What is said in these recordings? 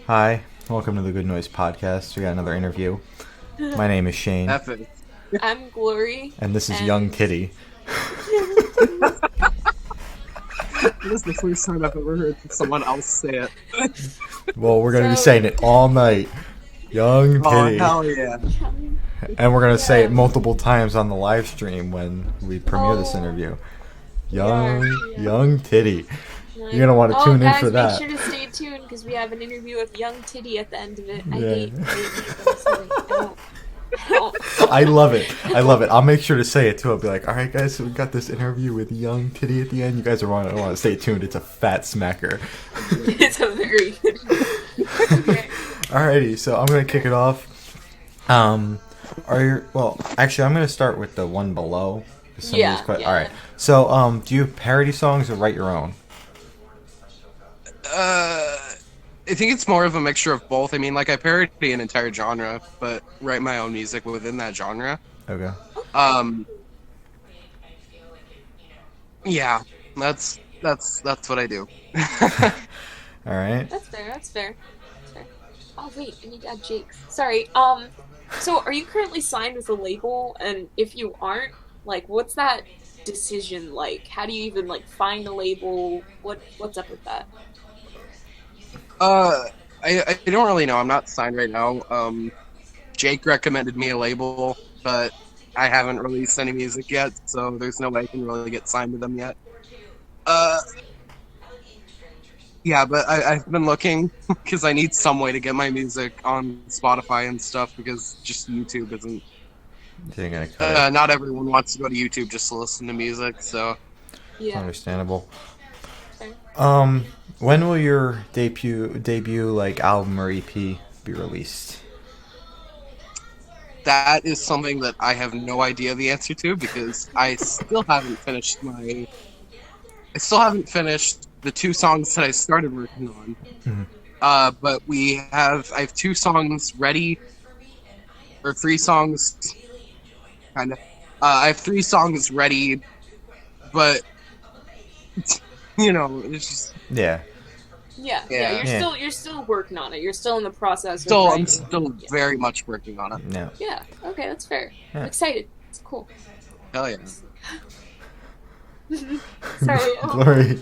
Hi, welcome to the Good Noise Podcast. We got another interview. My name is Shane, Epic. I'm Glory. and this is and- Young Titty. This is the first time I've ever heard someone else say it. Well, we're going to be So- saying it all night. Young Oh, Titty. hell yeah. And we're going to say it Yeah. multiple times on the live stream when we premiere this Oh. interview. Yeah. Young Titty. You're going to want to tune in for that. Make sure to stay tuned because we have an interview with Young Titty at the end of it. I Yeah. hate that. Sorry. I don't. I love it. I love it. I'll make sure to say it too. I'll be like, all right, guys, so we got this interview with Young Titty at the end. You guys are want to stay tuned. It's a fat smacker. It's a very good. Okay. Alrighty, so I'm gonna kick it off. Actually, I'm gonna start with the one below. Yeah. All right. So, do you parody songs or write your own? I think it's more of a mixture of both. I mean, like, I parody an entire genre, but write my own music within that genre. Okay. Yeah, that's what I do. All right. That's fair. That's fair. Oh wait, I need to add Jake's. Sorry. So are you currently signed with a label? And if you aren't, like, what's that decision like? How do you even like find a label? What's up with that? I don't really know. I'm not signed right now. Jake recommended me a label, but I haven't released any music yet, so there's no way I can really get signed with them yet. Yeah, but I've been looking because I need some way to get my music on Spotify and stuff because just YouTube isn't. You're gonna cut it. Not everyone wants to go to YouTube just to listen to music, so. It's Yeah. understandable. Okay. When will your debut like album or EP be released? That is something that I have no idea the answer to because I still haven't finished the two songs that I started working on. Mhm. But I have two songs ready, or three songs, kind of. I have three songs ready, but it's just Yeah. Yeah. You're still working on it. You're still in the process. still of I'm writing. still Yeah. very much working on it. No. Yeah. Okay, that's fair. Yeah. I'm excited. It's cool. Hell yeah. Sorry. Glory.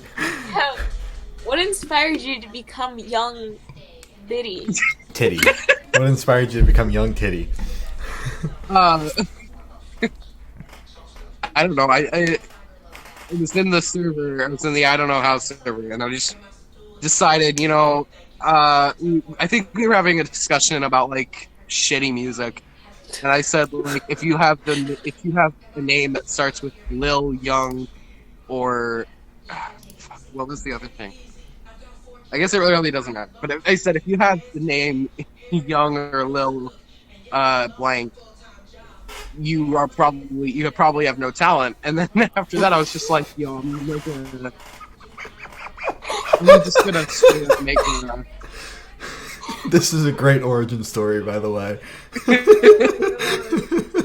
What inspired you to become Young Titty? Titty. What inspired you to become Young Titty? I don't know. I was in the server. I was in the I don't know how server, and I just decided, I think we were having a discussion about like shitty music, and I said like if you have a name that starts with Lil, Young, or what was the other thing? I guess it really doesn't matter. But I said if you have the name Young or Lil, blank, you probably have no talent. And then after that, I was just like, yo, I'm just gonna straight up make a. This is a great origin story, by the way.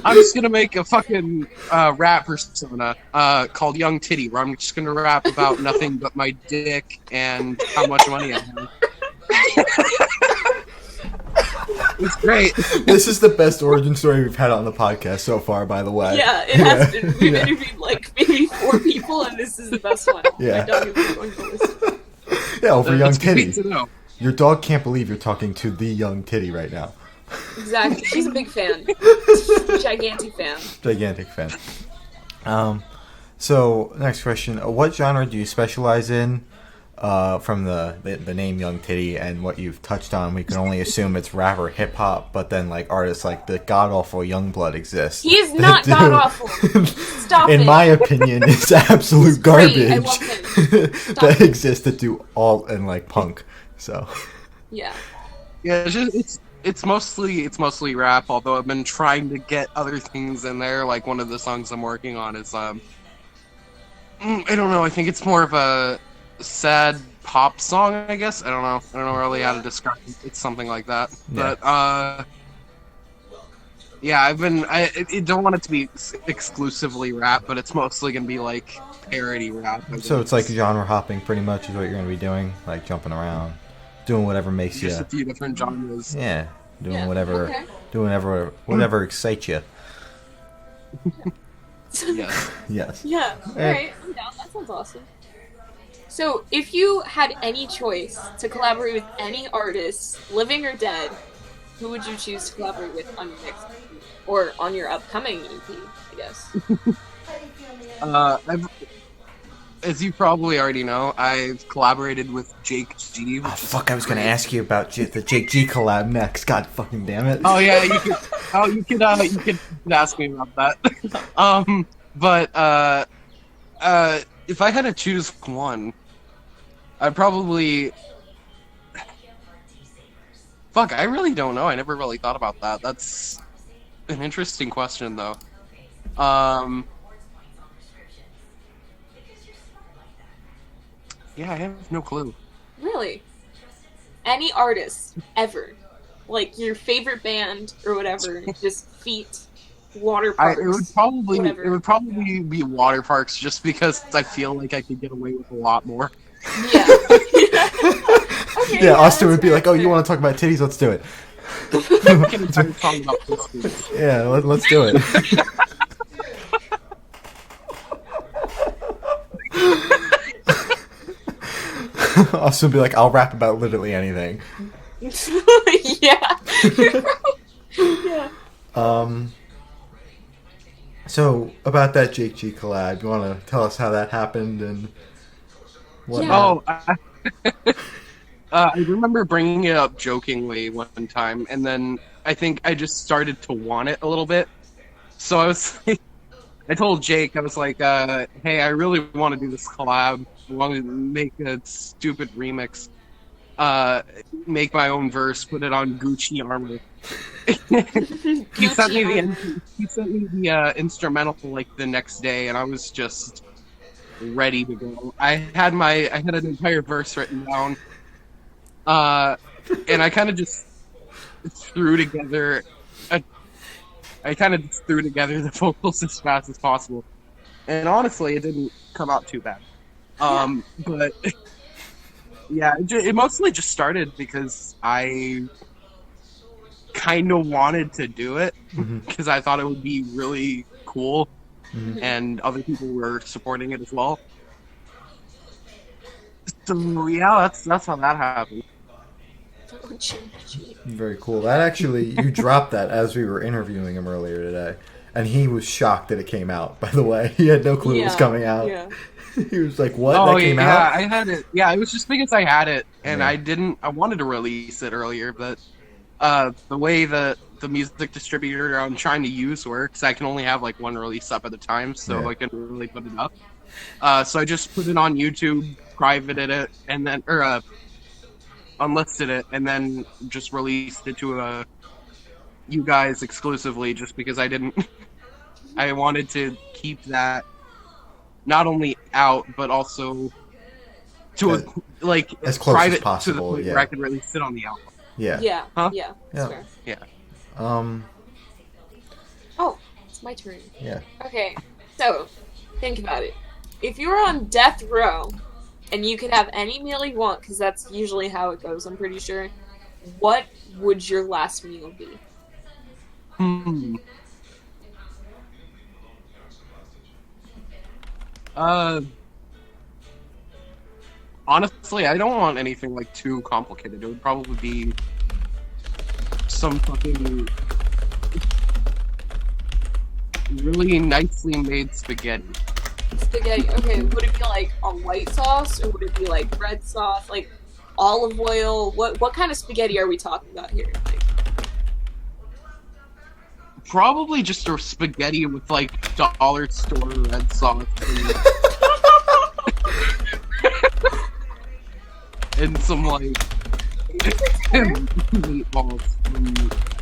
I'm just gonna make a fucking rap persona called Young Titty, where I'm just gonna rap about nothing but my dick and how much money I have. It's great. This is the best origin story we've had on the podcast so far, by the way. Yeah, it has been. We've Yeah. interviewed like maybe 4 people, and this is the best one. Yeah. My dog is going to listen. Yeah, over Young That's great Titty. to know. Your dog can't believe you're talking to the Young Titty right now. Exactly. She's a big fan. Gigantic fan. Gigantic fan. So, next question. What genre do you specialize in? From the name Young Titty and what you've touched on, we can only assume it's rap or hip hop, but then like artists like the god awful Youngblood exists. He is not that god do- awful. Stop In it. my opinion, it's absolute great. I garbage love him. Stop that it. exists that do alt and like punk. So, Yeah. Yeah, it's mostly rap. Although I've been trying to get other things in there. Like one of the songs I'm working on is I don't know. I think it's more of a sad pop song. I guess I don't know. I don't know really how to describe it. It's something like that. Yeah. But yeah, I don't want it to be exclusively rap, but it's mostly gonna be like parody rap. So it's like genre hopping pretty much is what you're going to be doing, like jumping around. doing whatever makes you. Just a few different genres. Yeah, doing Yeah, whatever, okay. doing whatever excites you. Yes. Yes. Yeah, alright, I'm down. That sounds awesome. So, if you had any choice to collaborate with any artist, living or dead, who would you choose to collaborate with on your next EP? Or on your upcoming EP, I guess. As you probably already know, I've collaborated with Jake G. Oh fuck! I was gonna ask you about the Jake G collab next. God fucking damn it. Oh yeah, you could. Oh, you could ask me about that. But if I had to choose one, I'd probably. Fuck, I really don't know. I never really thought about that. That's an interesting question, though. Yeah, I have no clue. Really? Any artist, ever. Like, your favorite band, or whatever, just feet, water parks, It would probably be water parks, just because I feel like I could get away with a lot more. Yeah. Okay, Yeah, Austin would be that's like, "Oh, fair. you want to talk about titties? Let's do it." I can entire song about this. Yeah, let's do it. Austin would be like, "I'll rap about literally anything." Yeah. Yeah. So about that Jake G collab, you want to tell us how that happened and what? Yeah. Oh, I remember bringing it up jokingly one time, and then I think I just started to want it a little bit. So I was like, I told Jake, I was like, hey, I really want to do this collab. I want to make a stupid remix. Make my own verse, put it on Gucci armor. He sent me the instrumental like the next day, and I was just ready to go. I had an entire verse written down, and I kind of just threw together. The vocals as fast as possible, and honestly, it didn't come out too bad. But yeah, it mostly just started because I kind of wanted to do it because I thought it would be really cool, and other people were supporting it as well. So yeah, that's how that happened. Very cool. That actually, you dropped that as we were interviewing him earlier today, and he was shocked that it came out. By the way, he had no clue it was coming out. Yeah. He was like, "What? Oh That came yeah, out?" I had it. Yeah, it was just because I had it, and Yeah. I wanted to release it earlier, but the way the music distributor I'm trying to use works, I can only have like one release up at a time, so Yeah. I couldn't really put it up. So I just put it on YouTube, privated it, and then unlisted it, and then just released it to you guys exclusively, just because I didn't. I wanted to keep that not only out, but also to as close private as possible, to the point yeah. where I could release it on the album. Yeah. Yeah. Huh? Yeah. That's fair. Yeah. Oh, it's my turn. Yeah. Okay, so think about it. If you were on death row and you could have any meal you want, because that's usually how it goes, I'm pretty sure, what would your last meal be? Honestly, I don't want anything like too complicated. It would probably be some fucking really nicely made spaghetti. Spaghetti. Okay, would it be like a white sauce or would it be like red sauce, like olive oil? What kind of spaghetti are we talking about here? Like, Probably just a spaghetti with like dollar store red sauce and some like meatballs.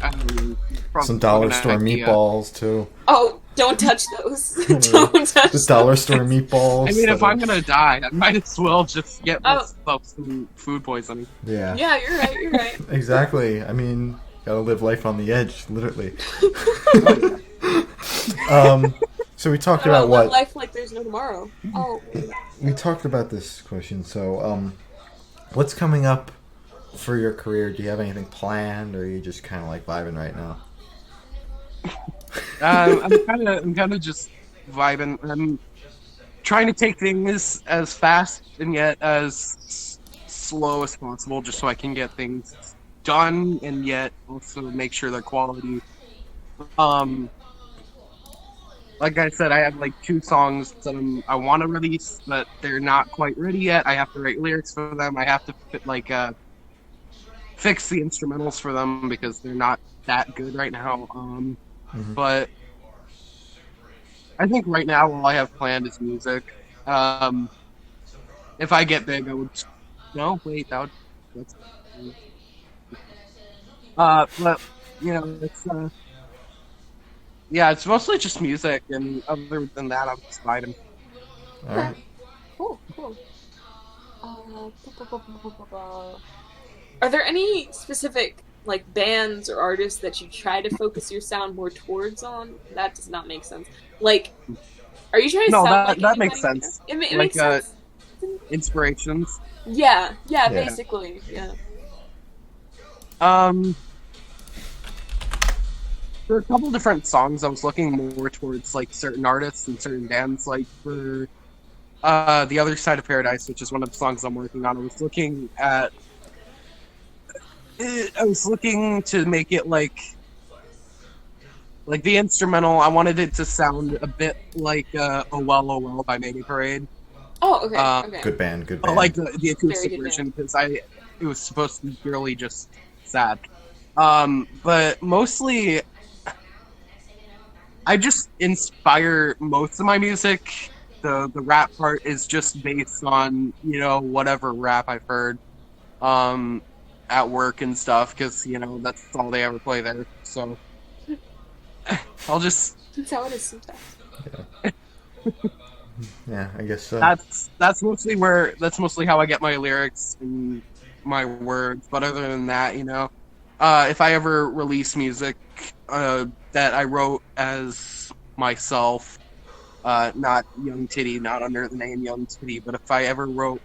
I don't know, probably Some dollar an store idea. meetballs too. oh, don't touch those. Don't touch The dollar store meatballs. I mean, if that I'm are- gonna die, I might as well just get Oh. myself some food poisoning. Yeah. Yeah, you're right. You're right. Exactly. I mean, gotta live life on the edge, literally. So we talked about live what life like there's no tomorrow. Oh, we talked about this question. So, what's coming up for your career, do you have anything planned, or are you just kind of like vibing right now? I'm kind of just vibing. I'm trying to take things as fast and yet as slow as possible, just so I can get things done and yet also make sure they're quality. Um, like I said, I have like 2 songs that I want to release, but they're not quite ready yet. I have to write lyrics for them. I have to fix the instrumentals for them because they're not that good right now. But I think right now all I have planned is music. If I get big, I would. No, wait, that's. But it's yeah, it's mostly just music, and other than that, I'm just vibing. All right. Cool, cool. Are there any specific like bands or artists that you try to focus your sound more towards on? That does not make sense. Like, are you trying to No, sound like that anybody? makes sense. It Like, makes sense. Inspirations. Yeah, Yeah. basically, yeah. For a couple different songs, I was looking more towards like certain artists and certain bands. Like for "The Other Side of Paradise," which is one of the songs I'm working on, I was looking to make it like the instrumental. I wanted it to sound a bit like "Oh Well, Oh Well" by Mayday Parade. Oh, okay, okay. Good band. Good I band. like the acoustic Very good version because it was supposed to be purely just sad. But mostly, I just inspire most of my music. The rap part is just based on whatever rap I've heard at work and stuff because that's all they ever play there. So I'll just That's how it is sometimes. Yeah, I guess so. that's mostly how I get my lyrics and my words. But other than that, if I ever release music that I wrote as myself, not Yung Titty, not under the name Yung Titty, but if I ever wrote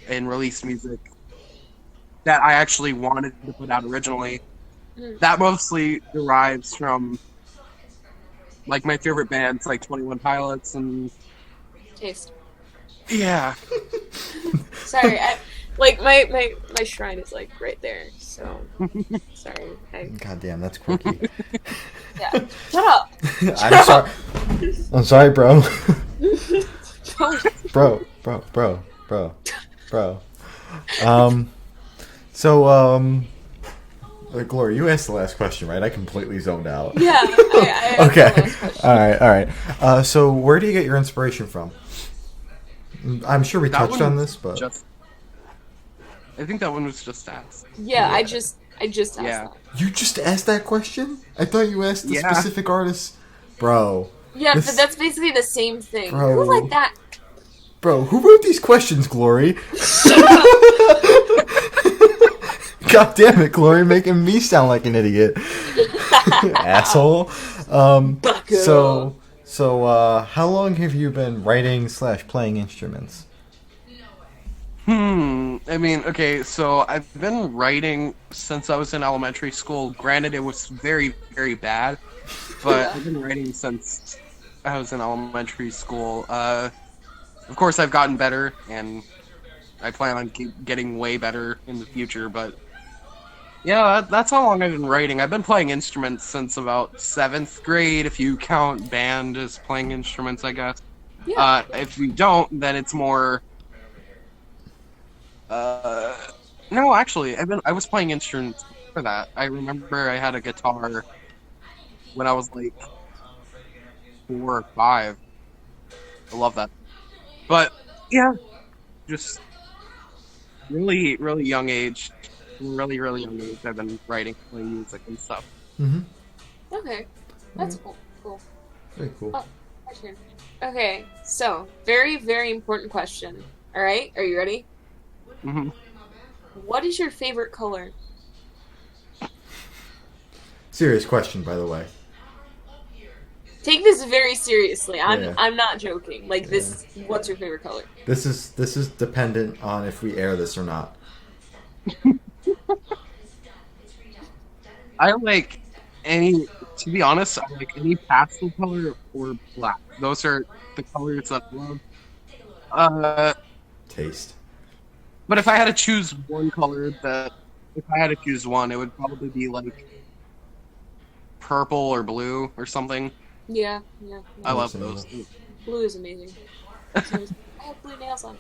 and released music that I actually wanted to put out originally, that mostly derives from like my favorite bands like 21 Pilots and Taste. yeah. Sorry, my shrine is like right there, so sorry. God damn, that's quirky. Yeah. Shut up. I'm sorry. I'm sorry, bro. Don't. bro. Gloria, you asked the last question, right? I completely zoned out. Yeah. I Okay. the last question. All right. So where do you get your inspiration from? I'm sure we touched on this, but I think that one was just asked. Yeah, I just asked that. You just asked that question? I thought you asked the Yeah. specific artist. Bro. Yeah, This- but that's basically the same thing. Bro. Who like that? Bro, who wrote these questions, Glory? God damn it, Glory, making me sound like an idiot. Asshole. So, how long have you been writing / playing instruments? I mean, okay, so I've been writing since I was in elementary school. Granted, it was very, very bad, but I've been writing since I was in elementary school. Of course, I've gotten better, and I plan on getting way better in the future, but yeah, that's how long I've been writing. I've been playing instruments since about 7th grade, if you count band as playing instruments, I guess. Yeah. If you don't, then it's more... no, actually, I was playing instruments for that. I remember I had a guitar when I was like 4 or 5. I love that. But yeah, just really, really young age. Really, really young age. I've been writing, playing music and stuff. Mm-hmm. Okay, that's cool. Very cool. Oh, my turn. Okay, so very, very important question. All right, are you ready? Mm-hmm. What is your favorite color? Serious question, by the way. Take this very seriously. Yeah. I'm not joking. Like this. What's your favorite color? This is dependent on if we air this or not. I like any. To be honest, I like any pastel color or black. Those are the colors that I love. Taste. But if I had to choose one color, if I had to choose one, it would probably be like purple or blue or something. Yeah. I love those. Blue is amazing. It's amazing. I have blue nails on.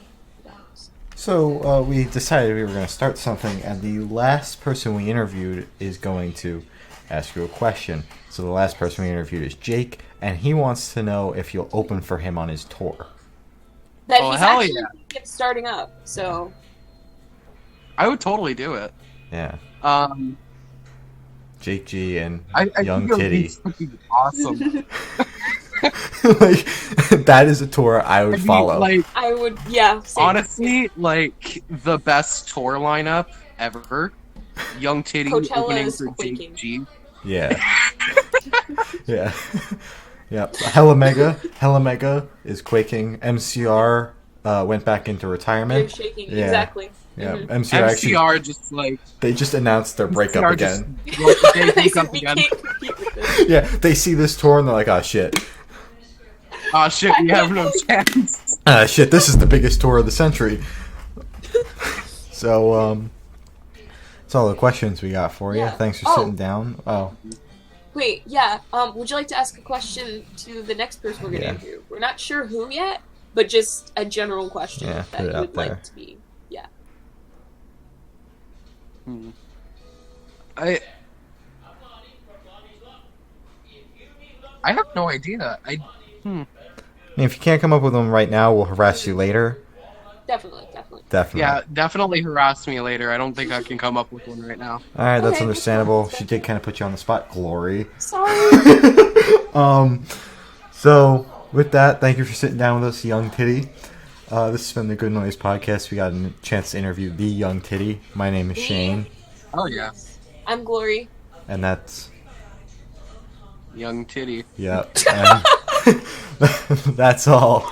So we decided we were going to start something, and the last person we interviewed is going to ask you a question. So the last person we interviewed is Jake, and he wants to know if you'll open for him on his tour. That Oh, he's hell actually yeah. starting up, so... I would totally do it. Yeah. Jake G and I Young think it would be Titty. fucking awesome. Like, that is a tour I would follow. Like, I would, yeah. Same. honestly, like, the best tour lineup ever. Young Titty Coachella opening is for quaking. Jake G. Yeah. Yeah. Yeah. Hella Mega is quaking. MCR went back into retirement. You're shaking, Yeah. exactly. Yeah. Mhm. MCR actually, MCR just like they just announced their breakup MCR again. Just, like, they They break said up we again. can't compete with this. Yeah, they see this tour and they're like, "Oh shit, Oh shit, we have no chance. shit, this is the biggest tour of the century." So, that's all the questions we got for you. Yeah. Thanks for Oh. sitting down. Oh, Wait, yeah. Would you like to ask a question to the next person we're going to Yeah. interview? We're not sure who yet, but just a general question Yeah, that put it you out would there. like to be. Yeah. I have no idea. I mean, if you can't come up with them right now, we'll harass you later. Definitely. Definitely. Yeah, definitely harass me later. I don't think I can come up with one right now. All right, that's Okay. understandable. She did kind of put you on the spot, Glory. Sorry. So with that, thank you for sitting down with us, Young Titty. This has been the Good Noise Podcast. We got a chance to interview the Young Titty. My name is Shane, Oh yeah, I'm Glory. and that's Young Titty. yep. And that's all.